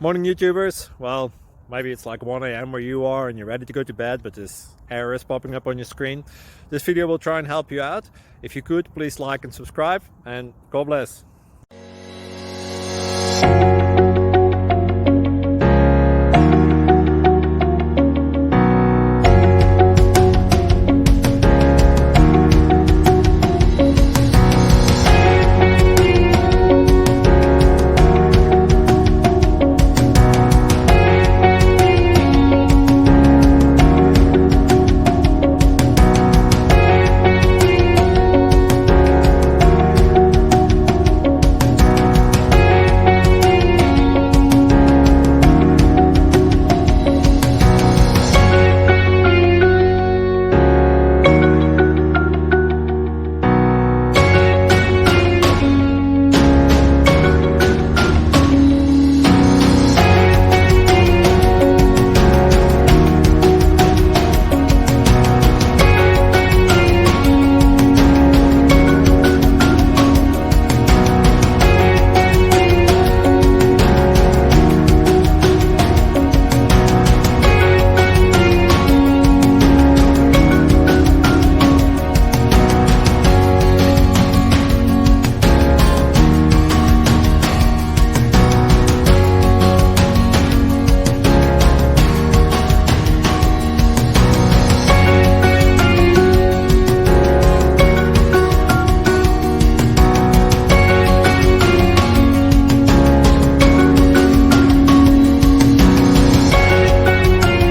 Morning YouTubers. Well, maybe it's like 1 a.m. where you are and you're ready to go to bed, but this error is popping up on your screen. This video will try and help you out. If you could, please like and subscribe, and God bless.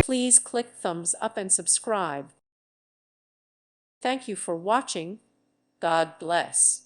Please click thumbs up and subscribe. Thank you for watching. God bless.